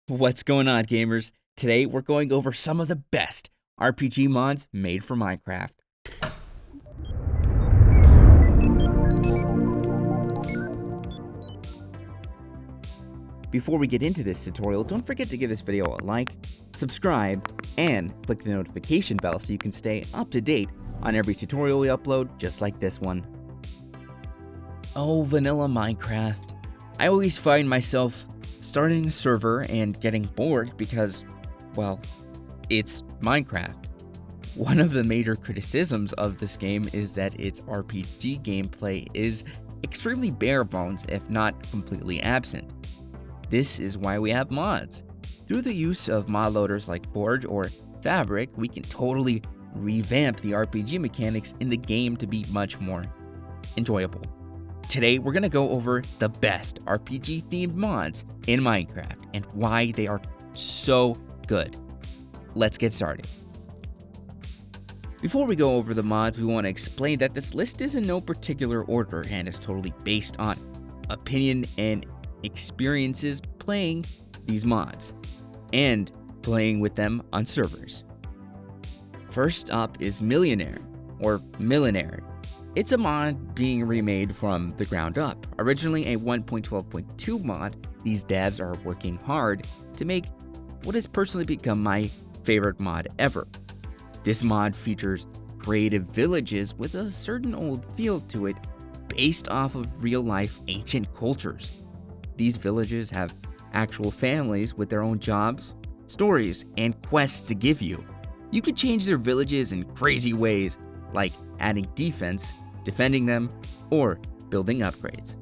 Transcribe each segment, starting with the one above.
What's going on, gamers? Today we're going over some of the best RPG mods made for Minecraft. Before we get into this tutorial, don't forget to give this video a like, subscribe, and click the notification bell so you can stay up to date on every tutorial we upload, just like this one. Oh, vanilla Minecraft. I always find myself starting a server and getting bored because, well, it's Minecraft. One of the major criticisms of this game is that its RPG gameplay is extremely bare bones, if not completely absent. This is why we have mods. Through the use of mod loaders like Forge or Fabric, we can totally revamp the RPG mechanics in the game to be much more enjoyable. Today, we're going to go over the best RPG-themed mods in Minecraft and why they are so good. Let's get started. Before we go over the mods, we want to explain that this list is in no particular order and is totally based on opinion and experiences playing these mods and playing with them on servers. First up is Millenaire, or Millenaire. It's a mod being remade from the ground up. Originally a 1.12.2 mod, these devs are working hard to make what has personally become my favorite mod ever. This mod features creative villages with a certain old feel to it based off of real-life ancient cultures. These villages have actual families with their own jobs, stories, and quests to give you. You can change their villages in crazy ways, like adding defense, defending them, or building upgrades.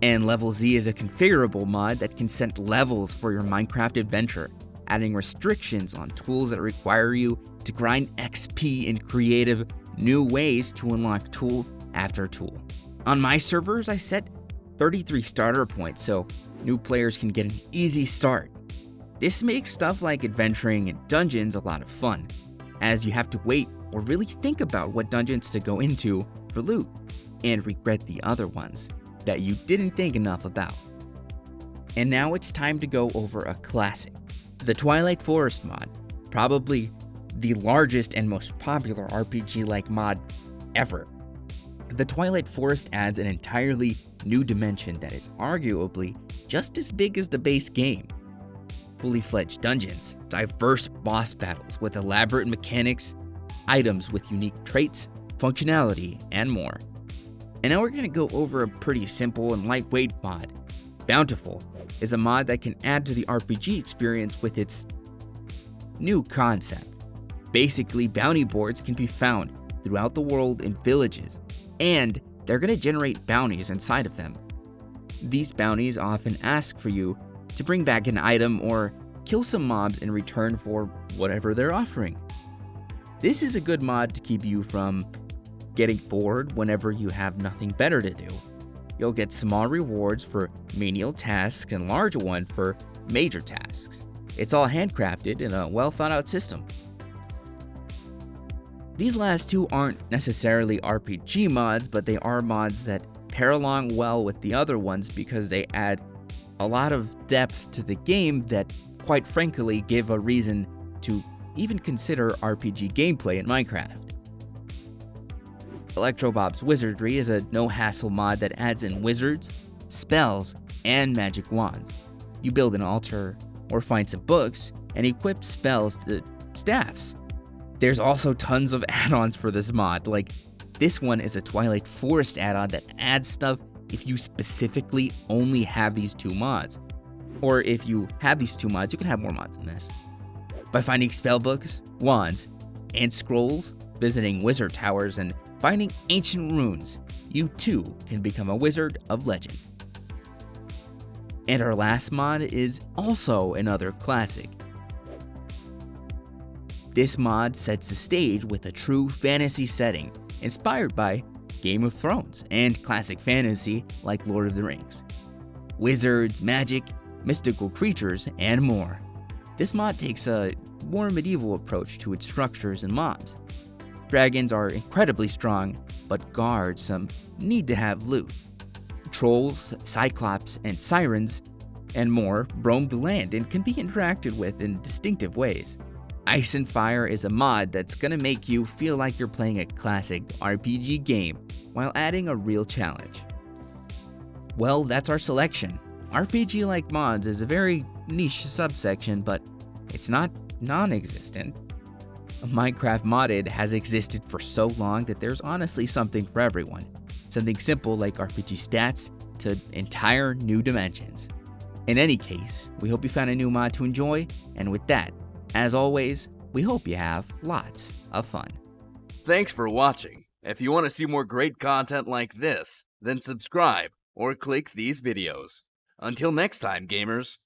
And LevelZ is a configurable mod that can set levels for your Minecraft adventure, adding restrictions on tools that require you to grind XP in creative new ways to unlock tool after tool. On my servers, I set 33 starter points so new players can get an easy start. This makes stuff like adventuring in dungeons a lot of fun, as you have to wait or really think about what dungeons to go into for loot, and regret the other ones that you didn't think enough about. And now it's time to go over a classic, the Twilight Forest mod, probably the largest and most popular RPG-like mod ever. The Twilight Forest adds an entirely new dimension that is arguably just as big as the base game. Fully fledged dungeons, diverse boss battles with elaborate mechanics, items with unique traits, functionality, and more. And now we're going to go over a pretty simple and lightweight mod. Bountiful is a mod that can add to the RPG experience with its new concept. Basically, bounty boards can be found throughout the world in villages, and they're going to generate bounties inside of them. These bounties often ask for you to bring back an item or kill some mobs in return for whatever they're offering. This is a good mod to keep you from getting bored whenever you have nothing better to do. You'll get small rewards for menial tasks and larger ones for major tasks. It's all handcrafted in a well thought out system. These last two aren't necessarily RPG mods, but they are mods that pair along well with the other ones because they add a lot of depth to the game that, quite frankly, give a reason to even consider RPG gameplay in Minecraft. Electroblob's Wizardry is a no-hassle mod that adds in wizards, spells, and magic wands. You build an altar or find some books and equip spells to staffs. There's also tons of add-ons for this mod, like this one is a Twilight Forest add-on that adds stuff if you specifically only have these two mods. Or if you have these two mods, you can have more mods than this. By finding spellbooks, wands, and scrolls, visiting wizard towers, and finding ancient runes, you too can become a wizard of legend. And our last mod is also another classic. This mod sets the stage with a true fantasy setting, inspired by Game of Thrones and classic fantasy like Lord of the Rings. Wizards, magic, mystical creatures, and more. This mod takes a more medieval approach to its structures and mobs. Dragons are incredibly strong, but guards need to have loot. Trolls, cyclops, and sirens and more roam the land and can be interacted with in distinctive ways. Ice and Fire is a mod that's gonna make you feel like you're playing a classic RPG game while adding a real challenge. Well, that's our selection. RPG-like mods is a very niche subsection, but it's not non-existent. Minecraft Modded has existed for so long that there's honestly something for everyone. Something simple like RPG stats to entire new dimensions. In any case, we hope you found a new mod to enjoy, and with that, as always, we hope you have lots of fun. Thanks for watching. If you want to see more great content like this, then subscribe or click these videos. Until next time, gamers.